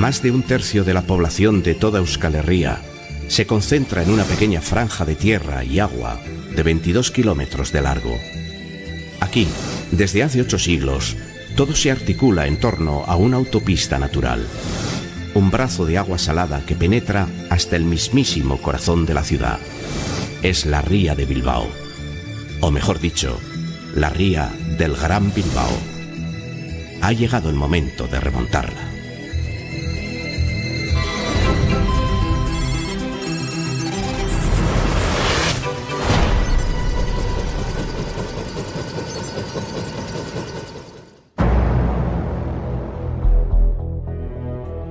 Más de un tercio de la población de toda Euskal Herria se concentra en una pequeña franja de tierra y agua de 22 kilómetros de largo. Aquí, desde hace 8 siglos, todo se articula en torno a una autopista natural, un brazo de agua salada que penetra hasta el mismísimo corazón de la ciudad. Es la ría de Bilbao, o mejor dicho, la ría del Gran Bilbao. Ha llegado el momento de remontarla.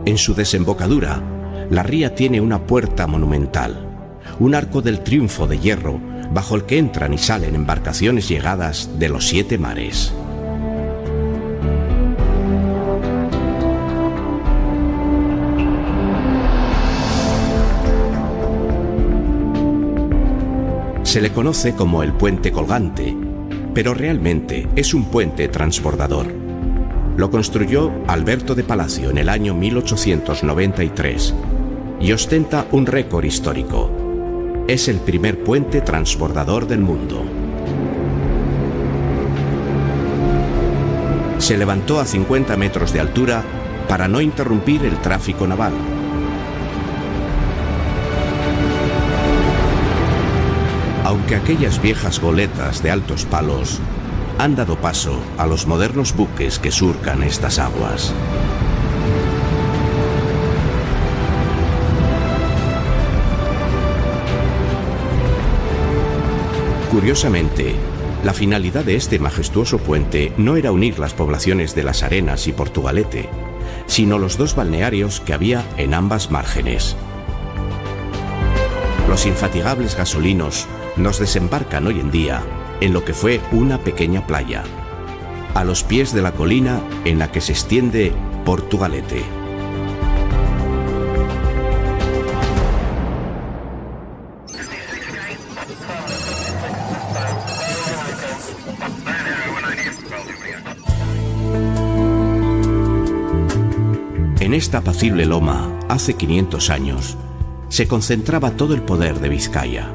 En su desembocadura, la ría tiene una puerta monumental, un arco del triunfo de hierro bajo el que entran y salen embarcaciones llegadas de los 7 mares. Se le conoce como el puente colgante, pero realmente es un puente transbordador. Lo construyó Alberto de Palacio en el año 1893 y ostenta un récord histórico. Es el primer puente transbordador del mundo. Se levantó a 50 metros de altura para no interrumpir el tráfico naval. Aunque aquellas viejas goletas de altos palos han dado paso a los modernos buques que surcan estas aguas. Curiosamente, la finalidad de este majestuoso puente no era unir las poblaciones de Las Arenas y Portugalete, sino los 2 balnearios que había en ambas márgenes. Los infatigables gasolinos nos desembarcan hoy en día en lo que fue una pequeña playa, a los pies de la colina en la que se extiende Portugalete. En esta apacible loma, hace 500 años, se concentraba todo el poder de Vizcaya.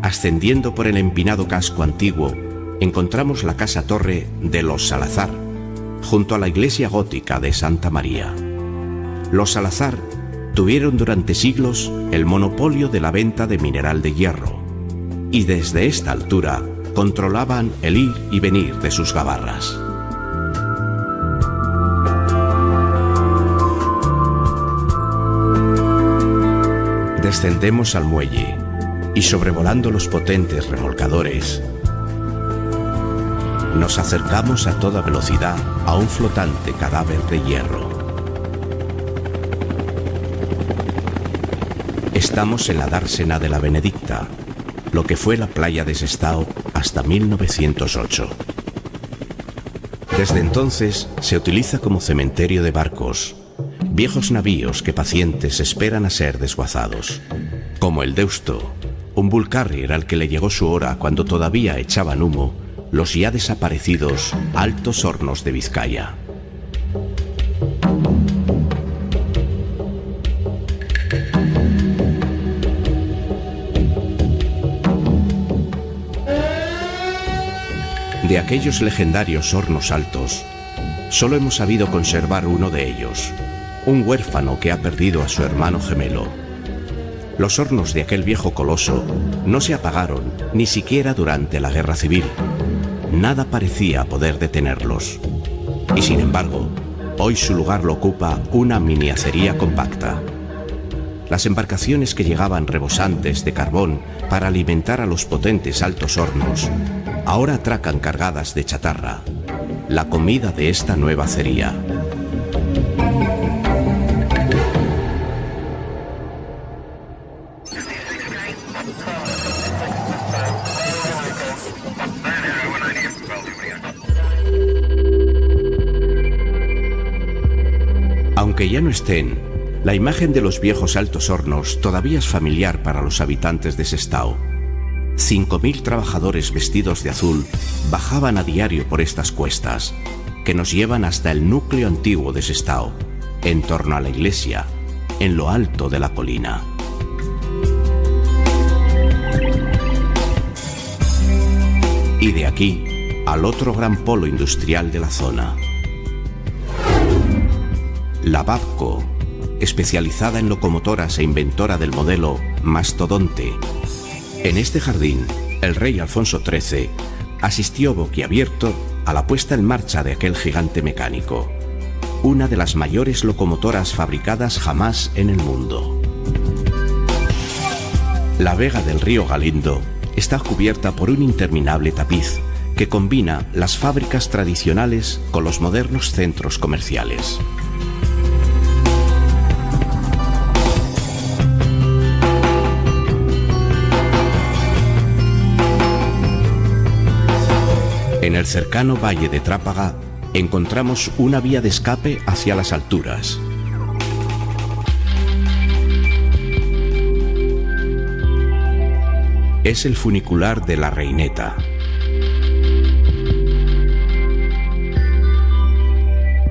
Ascendiendo por el empinado casco antiguo, encontramos la casa-torre de los Salazar, junto a la iglesia gótica de Santa María. Los Salazar tuvieron durante siglos el monopolio de la venta de mineral de hierro, y desde esta altura controlaban el ir y venir de sus gabarras. Descendemos al muelle y, sobrevolando los potentes remolcadores, nos acercamos a toda velocidad a un flotante cadáver de hierro. Estamos en la dársena de la Benedicta, lo que fue la playa de Sestao hasta 1908. Desde entonces se utiliza como cementerio de barcos, viejos navíos que pacientes esperan a ser desguazados, como el Deusto, un bull carrier al que le llegó su hora cuando todavía echaban humo los ya desaparecidos Altos Hornos de Vizcaya. De aquellos legendarios hornos altos, solo hemos sabido conservar uno de ellos, un huérfano que ha perdido a su hermano gemelo. Los hornos de aquel viejo coloso no se apagaron ni siquiera durante la Guerra Civil. Nada parecía poder detenerlos. Y sin embargo, hoy su lugar lo ocupa una mini acería compacta. Las embarcaciones que llegaban rebosantes de carbón para alimentar a los potentes altos hornos, ahora atracan cargadas de chatarra, la comida de esta nueva acería. Aunque ya no estén, la imagen de los viejos altos hornos todavía es familiar para los habitantes de Sestao. 5.000 trabajadores vestidos de azul bajaban a diario por estas cuestas, que nos llevan hasta el núcleo antiguo de Sestao, en torno a la iglesia, en lo alto de la colina. Y de aquí al otro gran polo industrial de la zona. La Babco, especializada en locomotoras e inventora del modelo Mastodonte. En este jardín, el rey Alfonso XIII asistió boquiabierto a la puesta en marcha de aquel gigante mecánico, una de las mayores locomotoras fabricadas jamás en el mundo. La vega del río Galindo está cubierta por un interminable tapiz que combina las fábricas tradicionales con los modernos centros comerciales. En el cercano valle de Trápaga encontramos una vía de escape hacia las alturas. Es el funicular de La Reineta.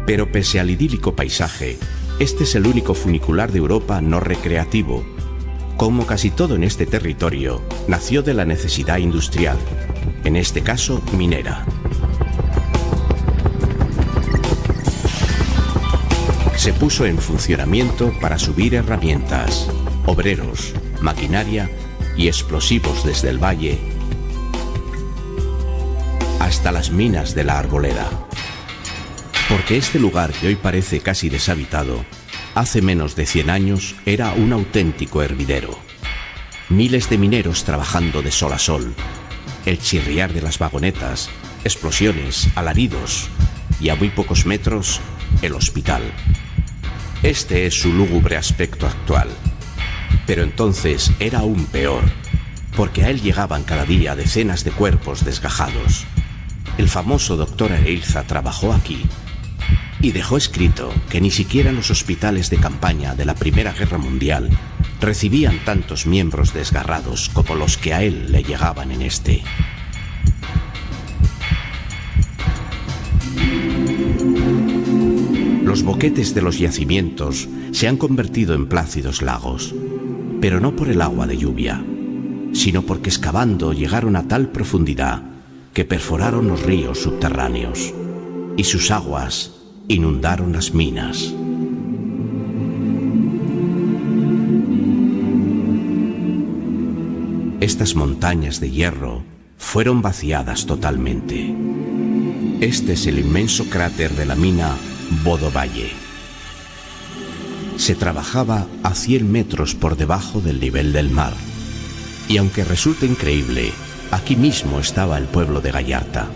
Pero pese al idílico paisaje, este es el único funicular de Europa no recreativo. Como casi todo en este territorio, nació de la necesidad industrial, en este caso minera. Se puso en funcionamiento para subir herramientas, obreros, maquinaria y explosivos desde el valle hasta las minas de la Arboleda. Porque este lugar, que hoy parece casi deshabitado, hace menos de 100 años era un auténtico hervidero. Miles de mineros trabajando de sol a sol, el chirriar de las vagonetas, explosiones, alaridos y a muy pocos metros, el hospital. Este es su lúgubre aspecto actual. Pero entonces era aún peor, porque a él llegaban cada día decenas de cuerpos desgajados. El famoso doctor Areilza trabajó aquí y dejó escrito que ni siquiera los hospitales de campaña de la Primera Guerra Mundial recibían tantos miembros desgarrados como los que a él le llegaban en este. Los boquetes de los yacimientos se han convertido en plácidos lagos, pero no por el agua de lluvia, sino porque excavando llegaron a tal profundidad que perforaron los ríos subterráneos y sus aguas inundaron las minas. Estas montañas de hierro fueron vaciadas totalmente. Este es el inmenso cráter de la mina Bodo Valle. Se trabajaba a 100 metros por debajo del nivel del mar. Y aunque resulte increíble, aquí mismo estaba el pueblo de Gallarta.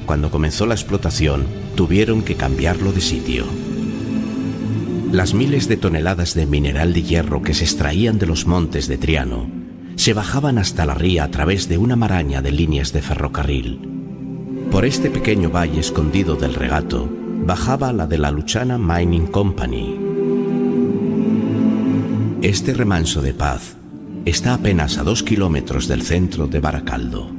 Cuando comenzó la explotación, tuvieron que cambiarlo de sitio. Las miles de toneladas de mineral de hierro que se extraían de los montes de Triano se bajaban hasta la ría a través de una maraña de líneas de ferrocarril. Por este pequeño valle escondido del regato, bajaba la de la Luchana Mining Company. Este remanso de paz está apenas a 2 kilómetros del centro de Baracaldo.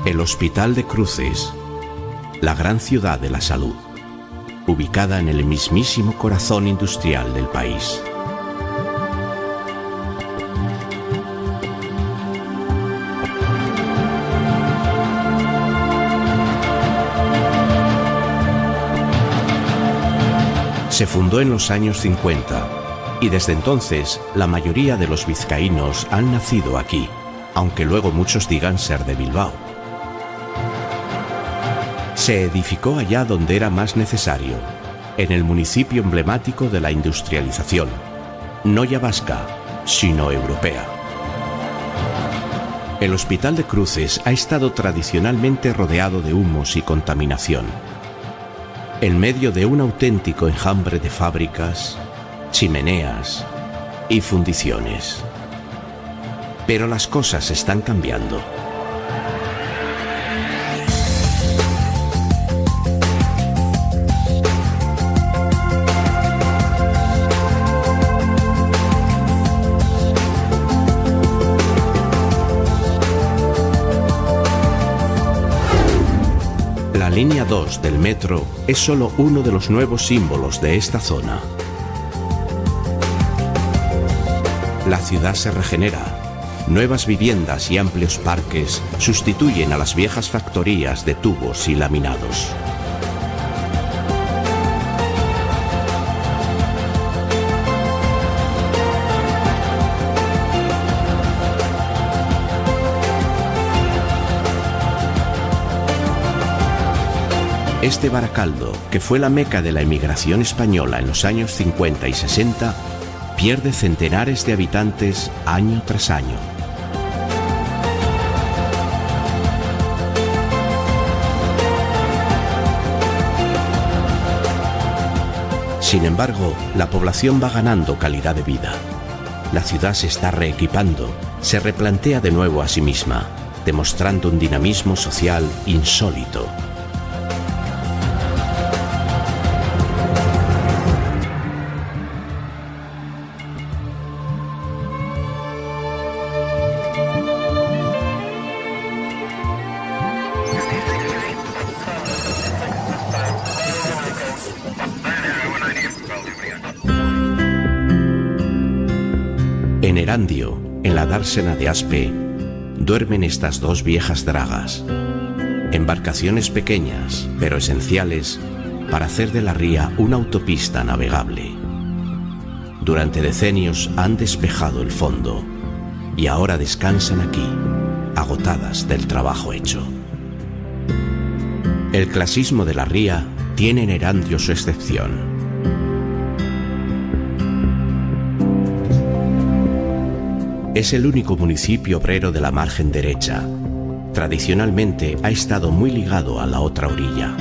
El Hospital de Cruces, la gran ciudad de la salud, ubicada en el mismísimo corazón industrial del país. Se fundó en los años 50 y desde entonces la mayoría de los vizcaínos han nacido aquí, aunque luego muchos digan ser de Bilbao. Se edificó allá donde era más necesario, en el municipio emblemático de la industrialización, no ya vasca, sino europea. El Hospital de Cruces ha estado tradicionalmente rodeado de humos y contaminación, en medio de un auténtico enjambre de fábricas, chimeneas y fundiciones. Pero las cosas están cambiando. línea 2 del metro es solo uno de los nuevos símbolos de esta zona. La ciudad se regenera. Nuevas viviendas y amplios parques sustituyen a las viejas factorías de tubos y laminados. Este Baracaldo, que fue la meca de la emigración española en los años 50 y 60, pierde centenares de habitantes año tras año. Sin embargo, la población va ganando calidad de vida. La ciudad se está reequipando, se replantea de nuevo a sí misma, demostrando un dinamismo social insólito. En Erandio, en la dársena de Aspe, duermen estas dos viejas dragas, embarcaciones pequeñas pero esenciales para hacer de la ría una autopista navegable. Durante decenios han despejado el fondo y ahora descansan aquí, agotadas del trabajo hecho. El clasismo de la ría tiene en Erandio su excepción. Es el único municipio obrero de la margen derecha. Tradicionalmente ha estado muy ligado a la otra orilla.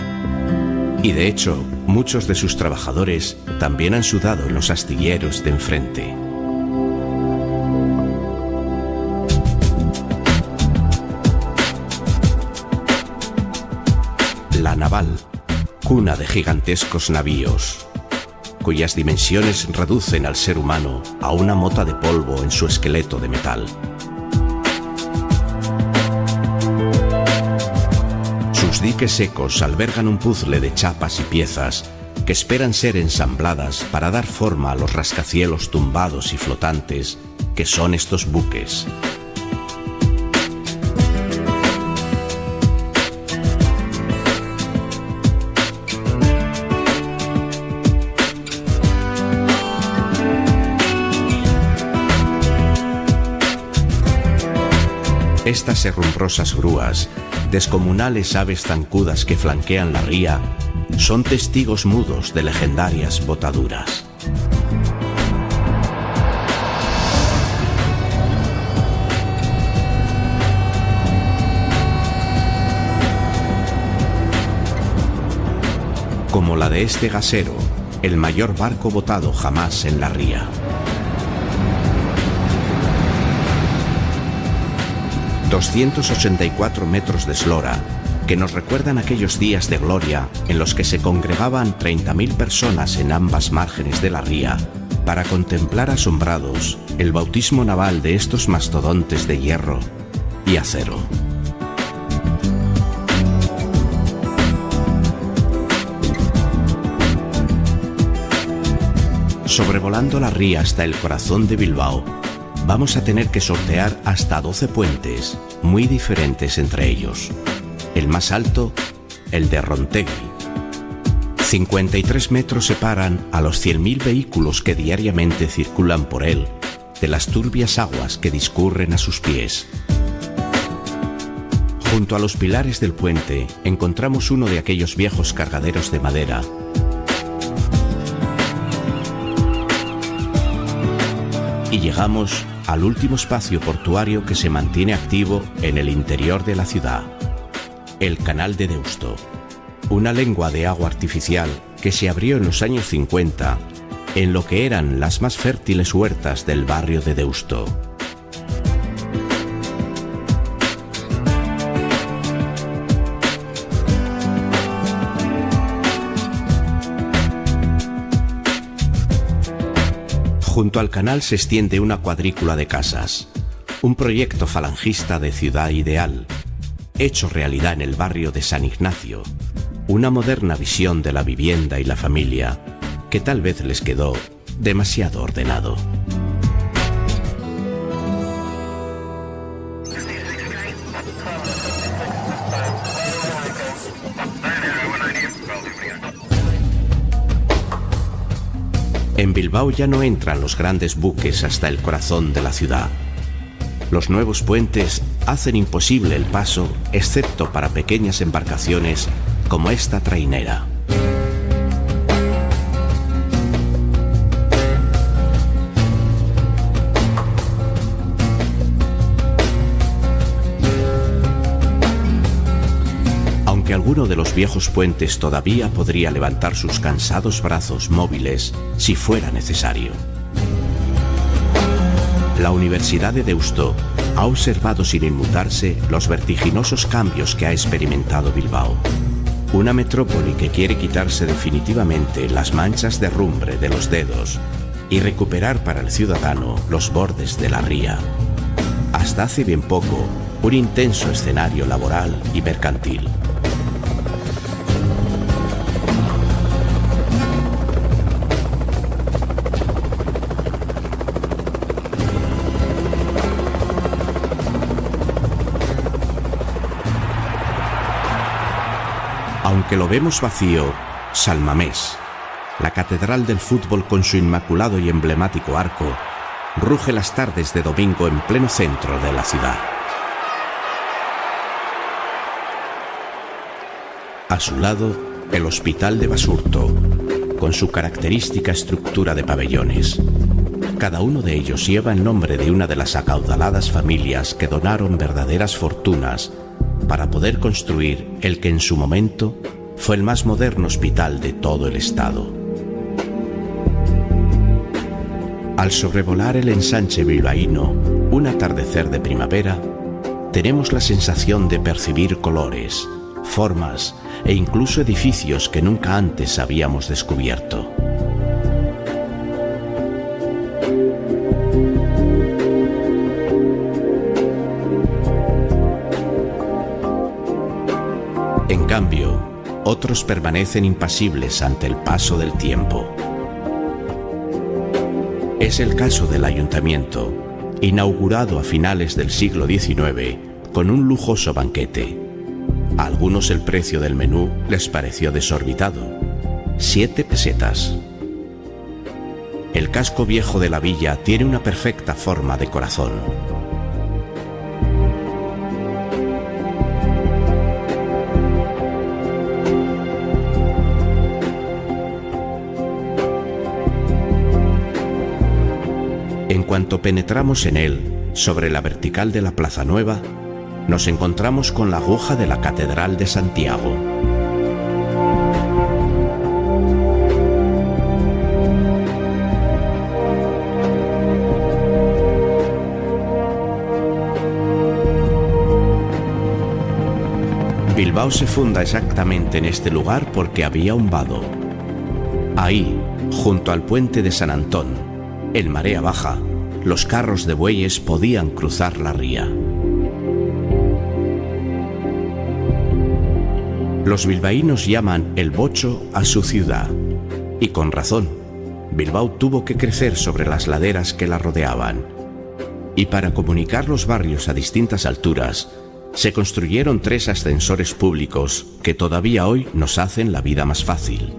Y de hecho, muchos de sus trabajadores también han sudado en los astilleros de enfrente. La Naval, cuna de gigantescos navíos, cuyas dimensiones reducen al ser humano a una mota de polvo en su esqueleto de metal. Sus diques secos albergan un puzzle de chapas y piezas que esperan ser ensambladas para dar forma a los rascacielos tumbados y flotantes que son estos buques. Estas herrumbrosas grúas, descomunales aves zancudas que flanquean la ría, son testigos mudos de legendarias botaduras. Como la de este gasero, el mayor barco botado jamás en la ría. 284 metros de eslora que nos recuerdan aquellos días de gloria en los que se congregaban 30.000 personas en ambas márgenes de la ría para contemplar asombrados el bautismo naval de estos mastodontes de hierro y acero. Sobrevolando la ría hasta el corazón de Bilbao, vamos a tener que sortear hasta 12 puentes, muy diferentes entre ellos. El más alto, el de Rontegui. 53 metros separan a los 100.000 vehículos que diariamente circulan por él de las turbias aguas que discurren a sus pies. Junto a los pilares del puente encontramos uno de aquellos viejos cargaderos de madera y llegamos al último espacio portuario que se mantiene activo en el interior de la ciudad, el Canal de Deusto, una lengua de agua artificial que se abrió en los años 50 en lo que eran las más fértiles huertas del barrio de Deusto. Junto al canal se extiende una cuadrícula de casas, un proyecto falangista de ciudad ideal, hecho realidad en el barrio de San Ignacio, una moderna visión de la vivienda y la familia que tal vez les quedó demasiado ordenado. En Bilbao ya no entran los grandes buques hasta el corazón de la ciudad. Los nuevos puentes hacen imposible el paso, excepto para pequeñas embarcaciones como esta trainera. Aunque alguno de los viejos puentes todavía podría levantar sus cansados brazos móviles si fuera necesario. La Universidad de Deusto ha observado sin inmutarse los vertiginosos cambios que ha experimentado Bilbao. Una metrópoli que quiere quitarse definitivamente las manchas de herrumbre de los dedos y recuperar para el ciudadano los bordes de la ría. Hasta hace bien poco, un intenso escenario laboral y mercantil. Aunque lo vemos vacío, San Mamés, la catedral del fútbol con su inmaculado y emblemático arco, ruge las tardes de domingo en pleno centro de la ciudad. A su lado, el Hospital de Basurto, con su característica estructura de pabellones. Cada uno de ellos lleva el nombre de una de las acaudaladas familias que donaron verdaderas fortunas para poder construir el que en su momento fue el más moderno hospital de todo el estado. Al sobrevolar el ensanche bilbaíno, un atardecer de primavera, tenemos la sensación de percibir colores, formas e incluso edificios que nunca antes habíamos descubierto. En cambio, otros permanecen impasibles ante el paso del tiempo. Es el caso del ayuntamiento, inaugurado a finales del siglo XIX con un lujoso banquete. A algunos el precio del menú les pareció desorbitado: 7 pesetas. El casco viejo de la villa tiene una perfecta forma de corazón. En cuanto penetramos en él, sobre la vertical de la Plaza Nueva, nos encontramos con la aguja de la Catedral de Santiago. Bilbao se funda exactamente en este lugar porque había un vado. Ahí, junto al puente de San Antón, en marea baja, los carros de bueyes podían cruzar la ría. Los bilbaínos llaman el bocho a su ciudad, y con razón. Bilbao tuvo que crecer sobre las laderas que la rodeaban, y para comunicar los barrios a distintas alturas, se construyeron 3 ascensores públicos que todavía hoy nos hacen la vida más fácil.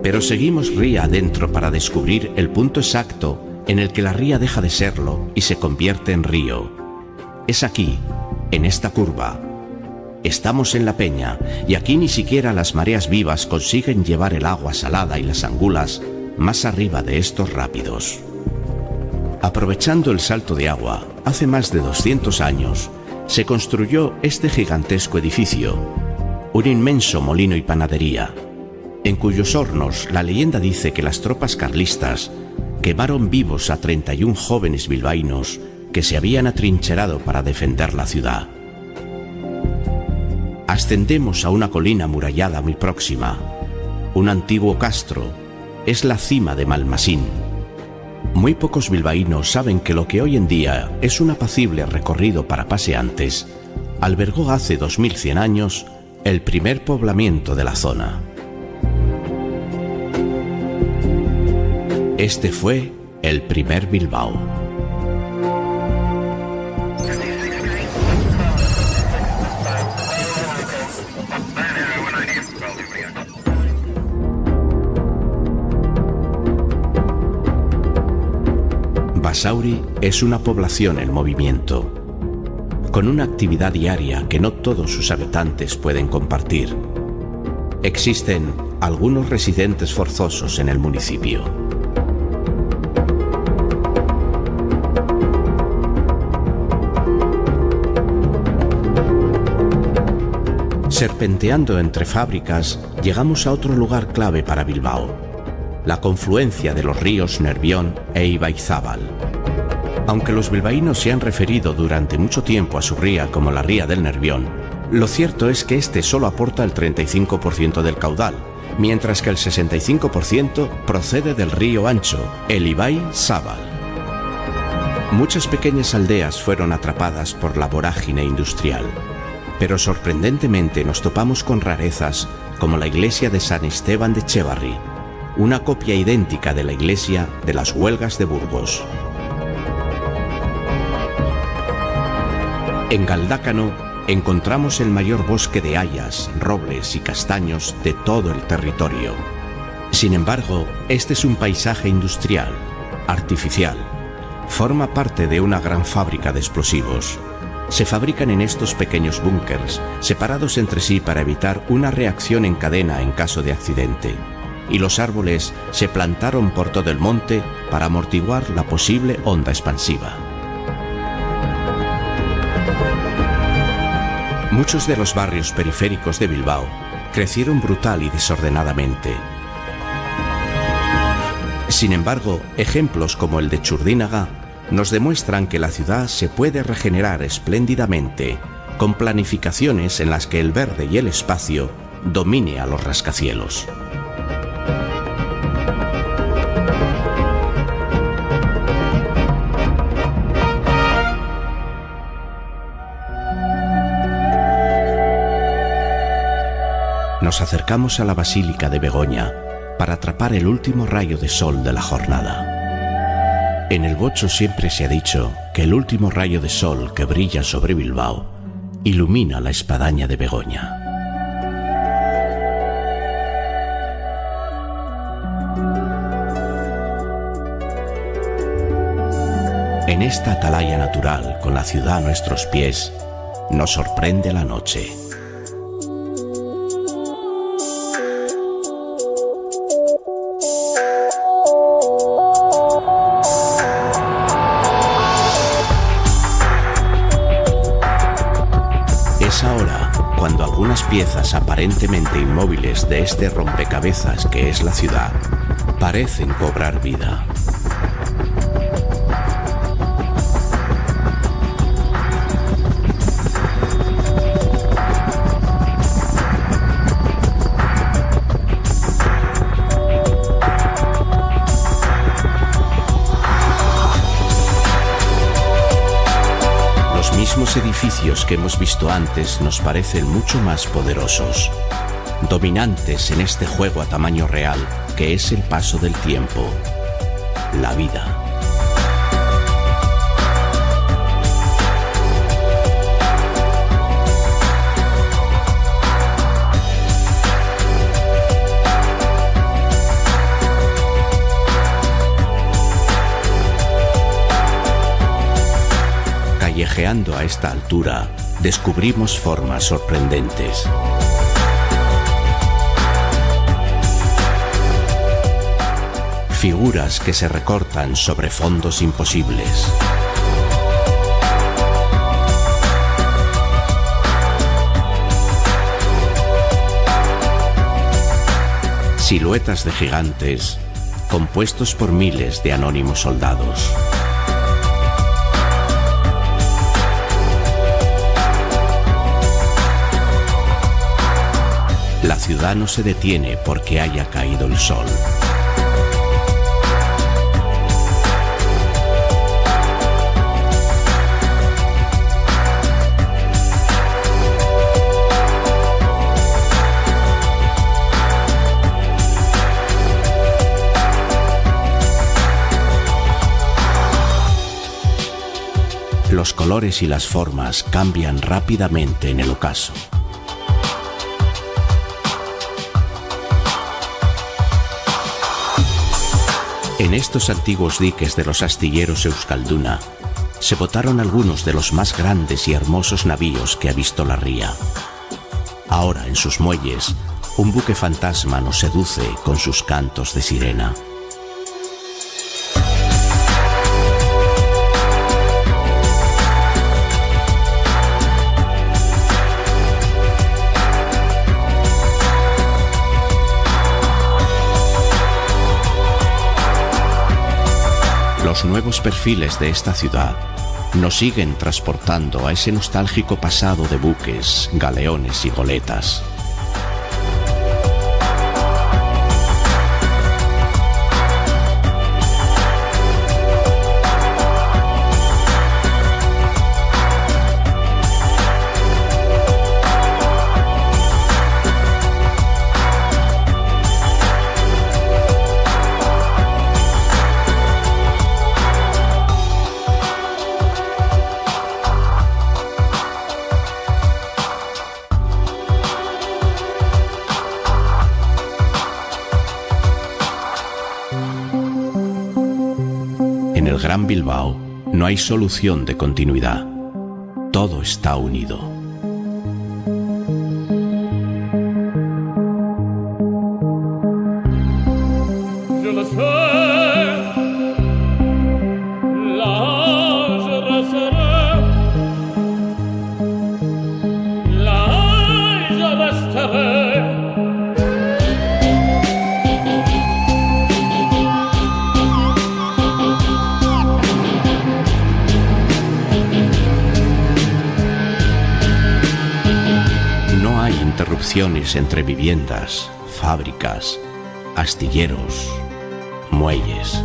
Pero seguimos ría adentro para descubrir el punto exacto en el que la ría deja de serlo y se convierte en río. Es aquí, en esta curva. Estamos en la peña y aquí ni siquiera las mareas vivas consiguen llevar el agua salada y las angulas más arriba de estos rápidos. Aprovechando el salto de agua, hace más de 200 años, se construyó este gigantesco edificio, un inmenso molino y panadería, en cuyos hornos la leyenda dice que las tropas carlistas quemaron vivos a 31 jóvenes bilbaínos que se habían atrincherado para defender la ciudad. Ascendemos a una colina amurallada muy próxima. Un antiguo castro, es la cima de Malmasín. Muy pocos bilbaínos saben que lo que hoy en día es un apacible recorrido para paseantes, albergó hace 2100 años el primer poblamiento de la zona. Este fue el primer Bilbao. Basauri es una población en movimiento, con una actividad diaria que no todos sus habitantes pueden compartir. Existen algunos residentes forzosos en el municipio. Serpenteando entre fábricas, llegamos a otro lugar clave para Bilbao, la confluencia de los ríos Nervión e Ibaizábal. Aunque los bilbaínos se han referido durante mucho tiempo a su ría como la ría del Nervión, lo cierto es que este solo aporta el 35% del caudal, mientras que el 65% procede del río Ancho, el Ibaizábal. Muchas pequeñas aldeas fueron atrapadas por la vorágine industrial, pero sorprendentemente nos topamos con rarezas como la iglesia de San Esteban de Etxebarri, una copia idéntica de la iglesia de las Huelgas de Burgos. En Galdácano encontramos el mayor bosque de hayas, robles y castaños de todo el territorio. Sin embargo, este es un paisaje industrial, artificial. Forma parte de una gran fábrica de explosivos. Se fabrican en estos pequeños búnkers, separados entre sí para evitar una reacción en cadena en caso de accidente. Y los árboles se plantaron por todo el monte para amortiguar la posible onda expansiva. Muchos de los barrios periféricos de Bilbao crecieron brutal y desordenadamente. Sin embargo, ejemplos como el de Txurdinaga nos demuestran que la ciudad se puede regenerar espléndidamente con planificaciones en las que el verde y el espacio domine a los rascacielos. Nos acercamos a la Basílica de Begoña para atrapar el último rayo de sol de la jornada. En el Bocho siempre se ha dicho que el último rayo de sol que brilla sobre Bilbao ilumina la espadaña de Begoña. En esta atalaya natural, con la ciudad a nuestros pies, nos sorprende la noche. Cuando algunas piezas aparentemente inmóviles de este rompecabezas que es la ciudad parecen cobrar vida. Los edificios que hemos visto antes nos parecen mucho más poderosos, dominantes en este juego a tamaño real que es el paso del tiempo, la vida. Callejeando a esta altura, descubrimos formas sorprendentes. Figuras que se recortan sobre fondos imposibles. Siluetas de gigantes compuestos por miles de anónimos soldados. La ciudad no se detiene porque haya caído el sol. Los colores y las formas cambian rápidamente en el ocaso. En estos antiguos diques de los astilleros Euskalduna se botaron algunos de los más grandes y hermosos navíos que ha visto la ría. Ahora, en sus muelles, un buque fantasma nos seduce con sus cantos de sirena. Los nuevos perfiles de esta ciudad nos siguen transportando a ese nostálgico pasado de buques, galeones y goletas. En el Gran Bilbao no hay solución de continuidad. Todo está unido. Interrupciones entre viviendas, fábricas, astilleros, muelles.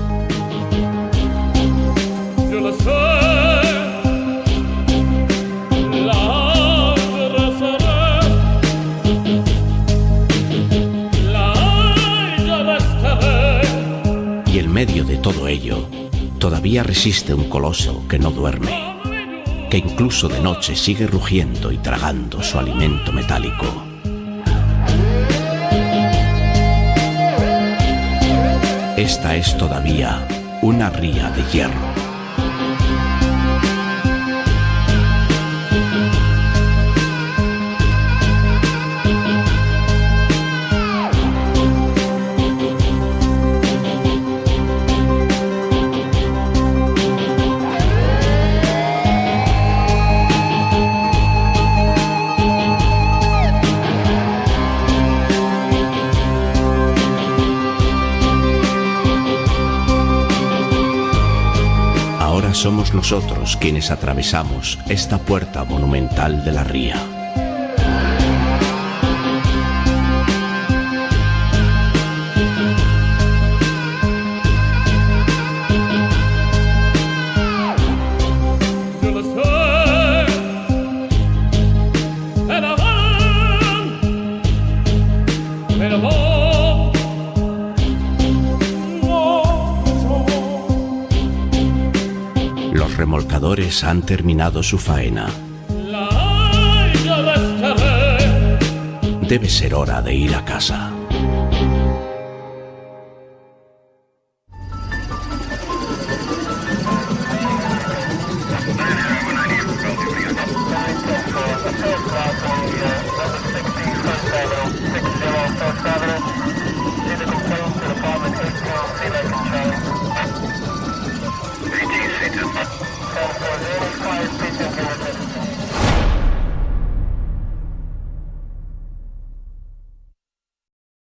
Y en medio de todo ello, todavía resiste un coloso que no duerme, que incluso de noche sigue rugiendo y tragando su alimento metálico. Esta es todavía una ría de hierro. Ahora somos nosotros quienes atravesamos esta puerta monumental de la ría. Los remolcadores han terminado su faena. Debe ser hora de ir a casa.